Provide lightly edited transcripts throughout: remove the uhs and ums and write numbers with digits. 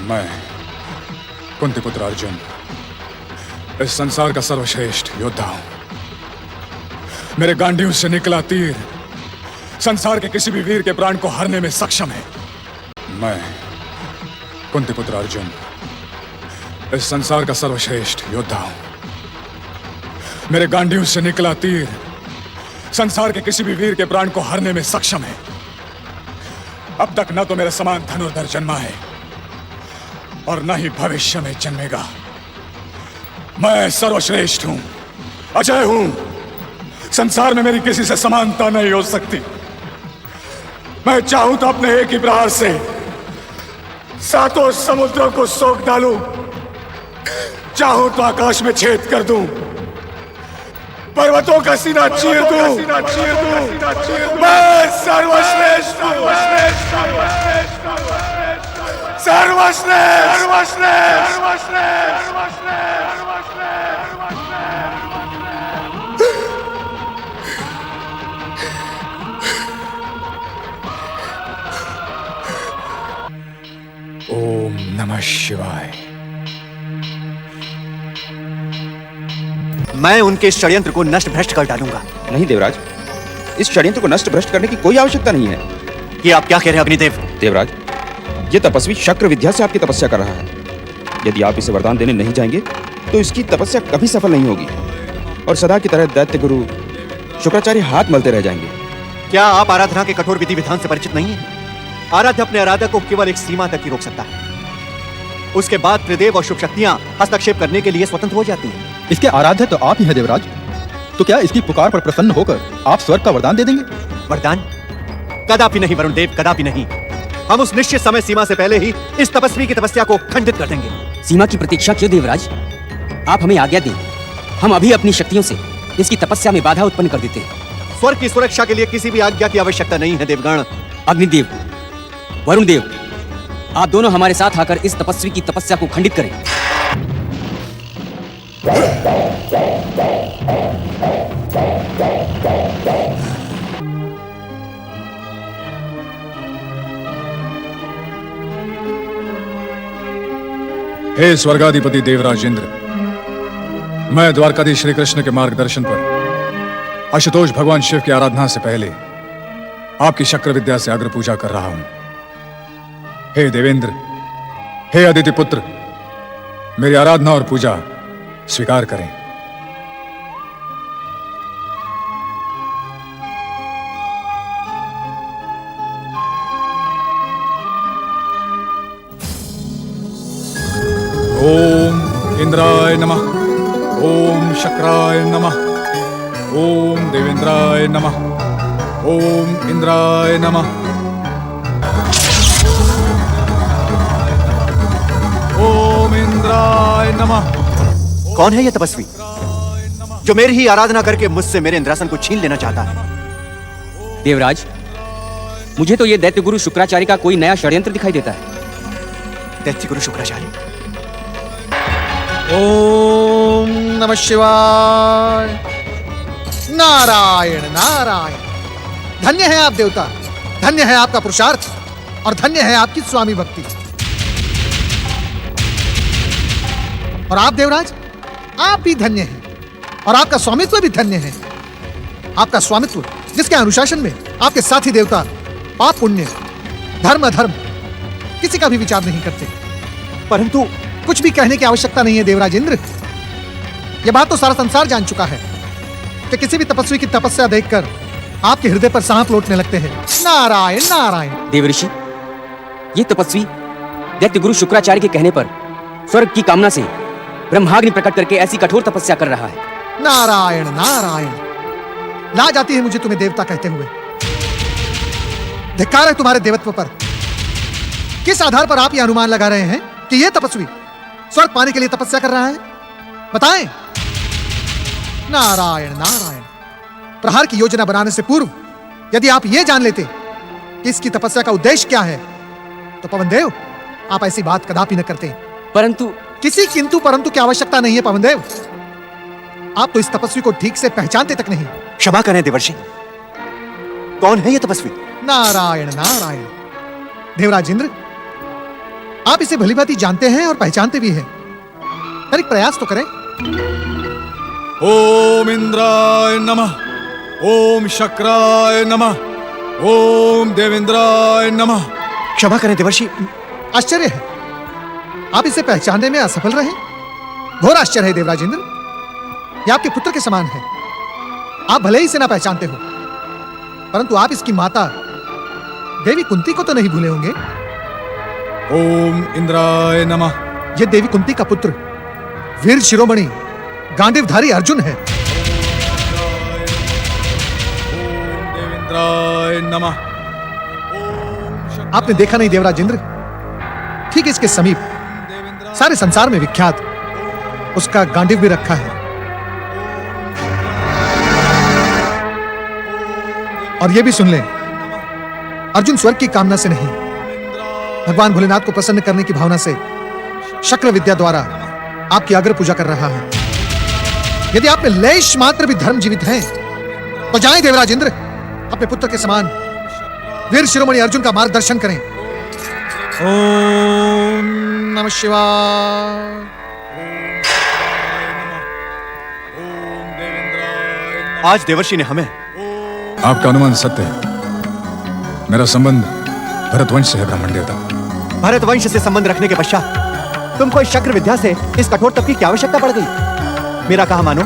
मैं कुंतीपुत्र अर्जुन इस संसार का सर्वश्रेष्ठ योद्धा हूं। मेरे गांडीव से निकला तीर संसार के किसी भी वीर के प्राण को हरने में सक्षम है। मैं कुंतीपुत्र अर्जुन इस संसार का सर्वश्रेष्ठ योद्धा हूं। मेरे गांडीव से निकला तीर संसार के किसी भी वीर के प्राण को हरने में सक्षम है। अब तक न तो मेरे समान धनुर्धर जन्मा है और न ही भविष्य में जन्मेगा। मैं सर्वश्रेष्ठ हूं, अजय हूं। संसार में मेरी किसी से समानता नहीं हो सकती। मैं चाहूं तो अपने एक ही प्रहार से सातों समुद्रों को सोख डालूं, चाहूं तो आकाश में छेद कर दूं, पर्वतों का सीना चीर दूं। मैं सर्वश्रेष्ठ हूं, सर्वश्रेष्ठ। ओम नमः शिवाय। मैं उनके इस षड्यंत्र को नष्ट भ्रष्ट कर डालूंगा। नहीं देवराज, इस षड्यंत्र को नष्ट भ्रष्ट करने की कोई आवश्यकता नहीं है। ये आप क्या कह रहे हैं अग्निदेव? देवराज, ये तपस्वी शक्र विद्या से आपकी तपस्या कर रहा है। यदि आप इसे वरदान देने नहीं जाएंगे तो इसकी तपस्या कभी सफल नहीं होगी और सदा की तरह दैत्य गुरु शुक्राचार्य हाथ मलते रह जाएंगे। क्या आप आराधना के कठोर विधि विधान से परिचित नहीं है? आराध्य अपने आराधक को केवल एक सीमा तक ही रोक सकता है। उसके बाद त्रिदेव और शुभ शक्तियां हस्तक्षेप करने के लिए स्वतंत्र हो जाती हैं। इसके आराध्य तो आप ही हैं देवराज। तो क्या इसकी पुकार पर प्रसन्न होकर आप स्वर्ग का वरदान दे देंगे? वरदान? कदापि नहीं वरुण देव, कदापि नहीं। हम उस निश्चित समय सीमा से पहले ही इस तपस्वी की तपस्या को खंडित कर देंगे। सीमा की प्रतीक्षा क्यों देवराज? आप हमें आज्ञा दें, हम अभी अपनी शक्तियों से इसकी तपस्या में बाधा उत्पन्न कर देते हैं। स्वर्ग की सुरक्षा के लिए किसी भी आज्ञा की आवश्यकता नहीं है देवगण। अग्निदेव, वरुण देव, आप दोनों हमारे साथ आकर इस तपस्वी की तपस्या को खंडित करें। हे स्वर्गाधिपति देवराज इंद्र, मैं द्वारकाधीश श्री कृष्ण के मार्गदर्शन पर आशुतोष भगवान शिव की आराधना से पहले आपकी शक्र विद्या से अग्र पूजा कर रहा हूं। हे देवेंद्र, हे अदिति पुत्र, मेरी आराधना और पूजा स्वीकार करें। ओम इंद्राय नमः, ओम शक्राय नमः, ओम देवेंद्राय नमः, ओम इंद्राय नमः, ओम इंद्राय नमः। कौन है यह तपस्वी जो मेरी ही आराधना करके मुझसे मेरे इंद्रासन को छीन लेना चाहता है? देवराज, मुझे तो ये दैत्य गुरु शुक्राचार्य का कोई नया षड्यंत्र दिखाई देता है। दैत्य गुरु शुक्राचार्य? ओम नमः शिवाय। नारायण नारायण। धन्य है आप देवता, धन्य है आपका पुरुषार्थ और धन्य है आपकी स्वामी भक्ति। और आप देवराज, आप भी धन्य हैं और आपका स्वामित्व भी धन्य है। आपका स्वामित्व जिसके अनुशासन में आपके साथी देवता पाप पुण्य धर्म अधर्म किसी का भी विचार नहीं करते। परंतु कुछ भी कहने की आवश्यकता नहीं है देवराज इंद्र। यह बात तो सारा संसार जान चुका है कि किसी भी तपस्वी की तपस्या देखकर आपके हृदय पर सांप लौटने लगते हैं। नारायण नारायण। देवऋषि, ये तपस्वी दैत्य गुरु शुक्राचार्य के कहने पर स्वर्ग की कामना से ब्रह्माग्नि प्रकट करके ऐसी कठोर तपस्या कर रहा है। नारायण नारायण। लाज आती है मुझे तुम्हें देवता कहते हुए। धिक्कार है तुम्हारे देवत्व पर। किस आधार पर आप यह अनुमान लगा रहे हैं कि यह तपस्वी स्वर्ग पाने के लिए तपस्या कर रहा है? बताएं। नारायण नारायण। प्रहार की योजना बनाने से पूर्व यदि आप यह जान लेते कि इसकी तपस्या का उद्देश्य क्या है तो पवनदेव आप ऐसी बात कदापि न करते। परंतु किसी किंतु परंतु की आवश्यकता नहीं है पवनदेव। आप तो इस तपस्वी को ठीक से पहचानते तक नहीं। क्षमा करें देवर्षि, कौन है यह तपस्वी? नारायण नारायण। देवराज इंद्र, आप इसे भलीभांति जानते हैं और पहचानते भी हैं। पर एक प्रयास तो करें। ओम इंद्राय नमः, ओम शक्राय नमः, ओम देवेंद्राय नमः। क्षमा करें देवर्षि। आश्चर्य है, आप इसे पहचानने में असफल रहे। घोर आश्चर्य है देवराज इंद्र, ये आपके पुत्र के समान है। आप भले ही इसे ना पहचानते हो, परंतु आप इसकी माता देवी कुंती को तो नहीं भूले होंगे। ओम इंद्राय नमः। यह देवी कुंती का पुत्र वीर शिरोमणि गांडीवधारी अर्जुन है। ओम देवेंद्राय नमः। आपने देखा नहीं देवराज इंद्र, ठीक इसके समीप सारे संसार में विख्यात उसका गांडीव भी रखा है। और यह भी सुन लें, अर्जुन स्वर्ग की कामना से नहीं, भगवान भोलेनाथ को प्रसन्न करने की भावना से शक्र विद्या द्वारा आपकी अग्र पूजा कर रहा है। यदि आप में लेश मात्र भी धर्म जीवित है तो जाएं देवराज इंद्र, अपने पुत्र के समान वीर शिरोमणि अर्जुन का मार्गदर्शन करें। ओम नमः शिवाय। आज देवर्षि ने हमें आपका अनुमान सत्य है। मेरा संबंध भरतवंश से है ब्राह्मण देवता। भरतवंश से संबंध रखने के पश्चात तुमको इस शक्र विद्या से इस कठोर तप की क्या आवश्यकता पड़ गई? मेरा कहा मानो,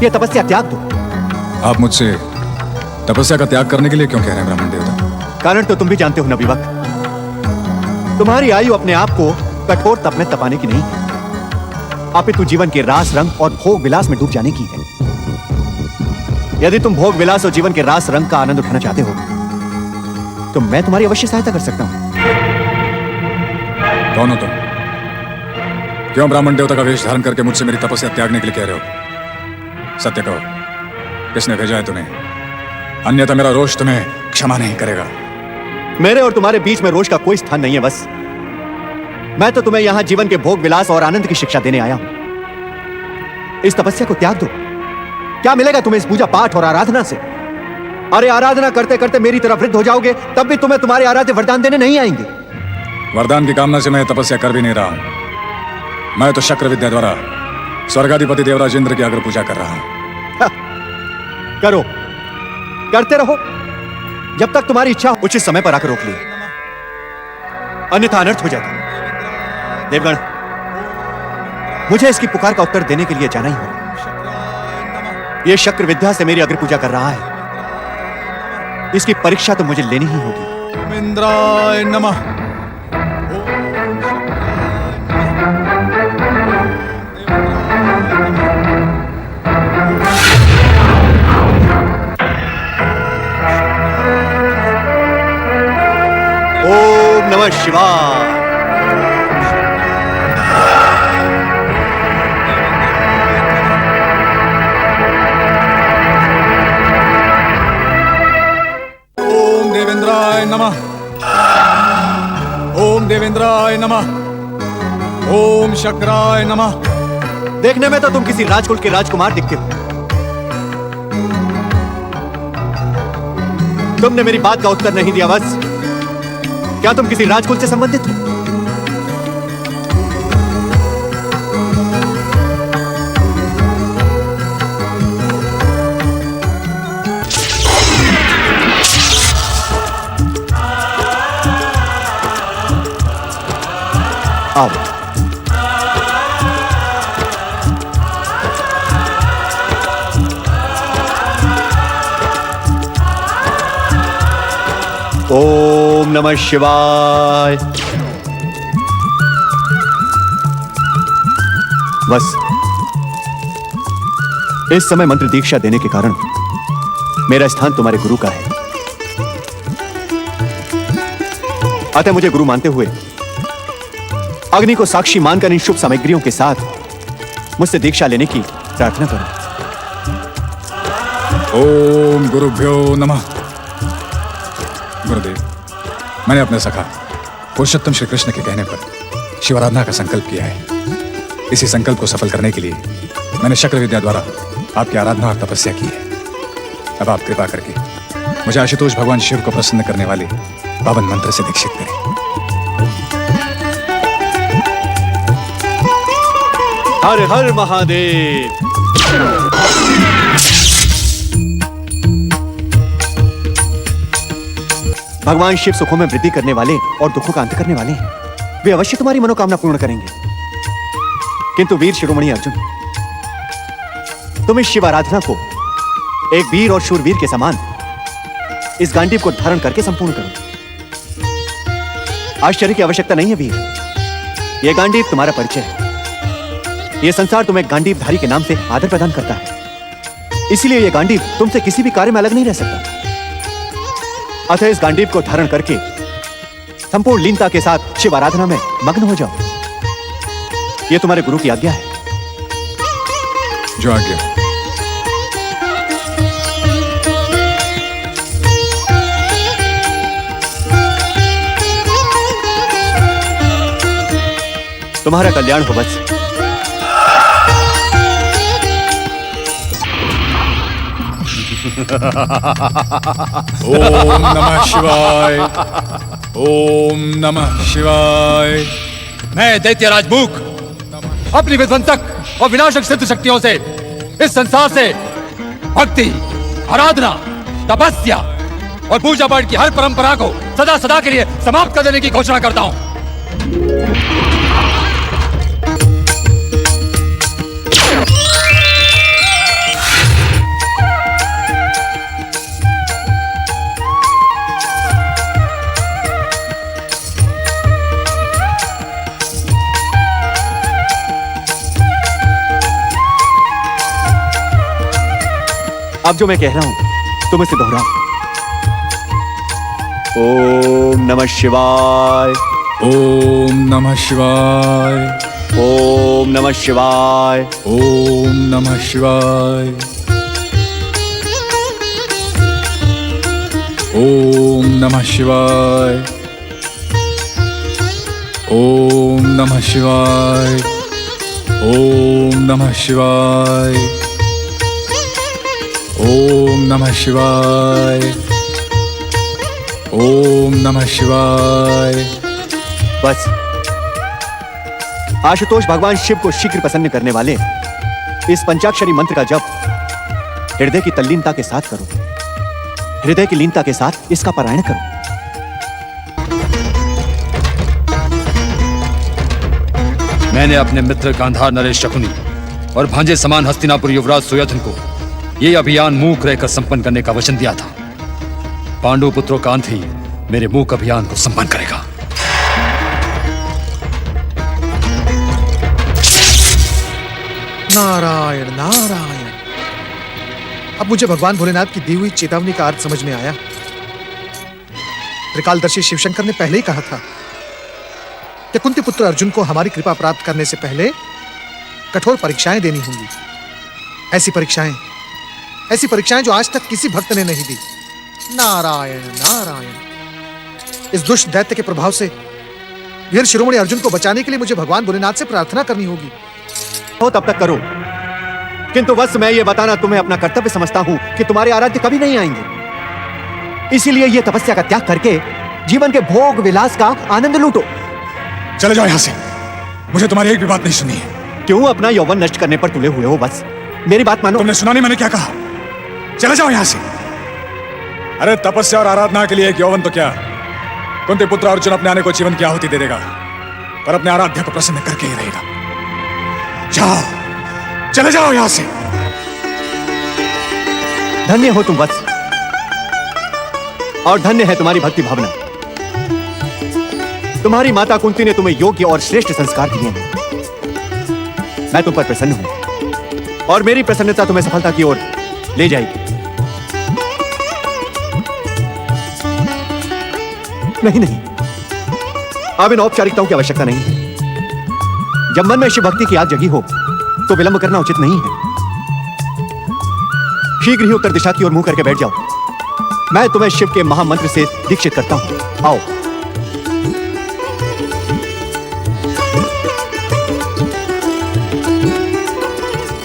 ये तपस्या त्याग दो। आप मुझसे तपस्या का त्याग करने के लिए क्यों कह रहे हैं ब्राह्मण देवता? कारण तो तुम भी जानते हो नबीवक, तुम्हारी आयु अपने आप को कठोर तप में तपाने की नहीं है, अपितु जीवन के रास रंग और भोग विलास में डूब जाने की है। यदि तुम भोग विलास और जीवन के रास रंग का आनंद उठाना चाहते हो तो मैं तुम्हारी अवश्य सहायता कर सकता हूं। कौन हो तुम? क्यों ब्राह्मण देवता का वेश धारण करके मुझसे मेरी तपस्या त्यागने के लिए कह रहे हो? सत्य कहो, किसने भेजा है तुम्हें? अन्यथा मेरा रोष तुम्हें क्षमा नहीं करेगा। मेरे और तुम्हारे बीच में रोष का कोई स्थान नहीं है। बस मैं तो तुम्हें यहां जीवन के भोग विलास और आनंद की शिक्षा देने आया हूं। इस तपस्या को त्याग दो। क्या मिलेगा तुम्हें इस पूजा पाठ और आराधना से? अरे आराधना करते करते मेरी तरफ वृद्ध हो जाओगे, तब भी तुम्हें तुम्हारे आराध्य वरदान देने नहीं आएंगे। वरदान की कामना से मैं तपस्या कर भी नहीं रहा हूं। मैं तो शक्र विद्या द्वारा स्वर्गाधिपति देवराज इंद्र की अग्र पूजा कर रहा हूं। करो, करते रहो जब तक तुम्हारी इच्छा उचित समय पर आकर रोक ली, अन्यथा अनर्थ हो जाता। देवगण, मुझे इसकी पुकार का उत्तर देने के लिए जाना ही होगा। यह शक्र विद्या से मेरी अग्र पूजा कर रहा है, इसकी परीक्षा तो मुझे लेनी ही होगी। ओम इंद्राय नमः। ओम नमः शिवाय। ओम देवेंद्राय नमः। ओम देवेंद्राय नमः। ओम शक्राय नमः। देखने में तो तुम किसी राजकुल के राजकुमार दिखते हो। तुमने मेरी बात का उत्तर नहीं दिया। बस क्या तुम किसी राजकुल से संबंधित हो? आओ। ओम नमः शिवाय। बस इस समय मंत्र दीक्षा देने के कारण मेरा स्थान तुम्हारे गुरु का है, अतः मुझे गुरु मानते हुए अग्नि को साक्षी मानकर इन शुभ सामग्रियों के साथ मुझसे दीक्षा लेने की प्रार्थना करो। ओम गुरुभ्यो नमः। गुरुदेव, मैंने अपने सखा पुरुषोत्तम श्री कृष्ण के कहने पर शिवाराधना का संकल्प किया है। इसी संकल्प को सफल करने के लिए मैंने शक्र विद्या द्वारा आपकी आराधना और तपस्या की है। अब आप कृपा करके मुझे आशुतोष भगवान शिव को प्रसन्न करने वाले पावन मंत्र से दीक्षित करें। हर हर महादेव। भगवान शिव सुखों में वृद्धि करने वाले और दुखों का अंत करने वाले हैं। वे अवश्य तुम्हारी मनोकामना पूर्ण करेंगे। किंतु वीर शिरोमणि अर्जुन, तुम इस शिव आराधना को एक वीर और शूरवीर के समान इस गांडीव को धारण करके संपूर्ण करो। आश्चर्य की आवश्यकता नहीं है वीर, यह गांडीव तुम्हारा परिचय है। यह संसार तुम्हें गांडीवधारी के नाम से आदर प्रदान करता है, इसलिए यह गांडीव तुमसे किसी भी कार्य में अलग नहीं रह सकता। अतः इस गांडीव को धारण करके संपूर्ण लीनता के साथ शिव आराधना में मग्न हो जाओ। यह तुम्हारे गुरु की आज्ञा है। जो आज्ञा। तुम्हारा कल्याण हो बस। ओम नमः शिवाय। ओम नमः शिवाय। मैं दैत्यराज मूक अपनी विध्वंसक और विनाशक सिद्ध शक्तियों से इस संसार से भक्ति, आराधना, तपस्या और पूजा पाठ की हर परंपरा को सदा सदा के लिए समाप्त कर देने की घोषणा करता हूं। अब जो मैं कह रहा हूं तुम इसे दोहराओ। ओम नमः शिवाय। ओम नमः शिवाय। ओम नमः शिवाय। ओम नमः शिवाय। ओम नमः शिवाय। ओम नमः शिवाय। ओम नमः शिवाय। ओम नमः शिवाय। ओम नमः शिवाय। बस आशुतोष, भगवान शिव को शीघ्र प्रसन्न करने वाले इस पंचाक्षरी मंत्र का जप हृदय की तल्लीनता के साथ करो। हृदय की लीनता के साथ इसका पारायण करो। मैंने अपने मित्र गांधार नरेश शकुनी और भांजे समान हस्तिनापुर युवराज सुयोधन को यह अभियान मूक रहकर संपन्न करने का वचन दिया था। पांडु पुत्रों का अंत ही मेरे मूक अभियान को संपन्न करेगा। नारायण नारायण। अब मुझे भगवान भोलेनाथ की दी हुई चेतावनी का अर्थ समझ में आया। त्रिकालदर्शी शिवशंकर ने पहले ही कहा था कि कुंती पुत्र अर्जुन को हमारी कृपा प्राप्त करने से पहले कठोर परीक्षाएं देनी होंगी। ऐसी परीक्षाएं जो आज तक किसी भक्त ने नहीं दी। नारायण नारायण। इस दुष्ट दैत्य के प्रभाव से वीर शिरोमणि अर्जुन को बचाने के लिए मुझे भगवान भोलेनाथ से प्रार्थना करनी होगी। हो तब तक करो, किंतु बस मैं ये बताना तुम्हें अपना कर्तव्य समझता हूं कि तुम्हारे आराध्य कभी नहीं आएंगे। इसीलिए ये तपस्या का त्याग करके जीवन के भोग विलास का आनंद लूटो। चले जाओ यहां से, मुझे तुम्हारी एक भी बात नहीं सुनी है। क्यों अपना यौवन नष्ट करने पर तुले हुए हो? बस मेरी बात मानो। तुमने सुना नहीं मैंने क्या कहा? चले जाओ यहां से। अरे तपस्या और आराधना के लिए एक यौवन तो क्या, कुंती पुत्र अर्जुन अपने आने को जीवन की आहुति दे देगा, पर अपने आराध्य को प्रसन्न करके ही रहेगा। जाओ, चले जाओ यहां से। धन्य हो तुम वत्स, और धन्य है तुम्हारी भक्ति भावना। तुम्हारी माता कुंती ने तुम्हें योग्य और श्रेष्ठ संस्कार दिए हैं। मैं तुम पर प्रसन्न हूं, और मेरी प्रसन्नता तुम्हें सफलता की ओर ले जाएगी। नहीं नहीं, अब इन औपचारिकताओं की आवश्यकता नहीं है। जब मन में शिव भक्ति की आग जगी हो तो विलंब करना उचित नहीं है। शीघ्र ही उत्तर दिशा की ओर मुंह करके बैठ जाओ। मैं तुम्हें शिव के महामंत्र से दीक्षित करता हूं। आओ।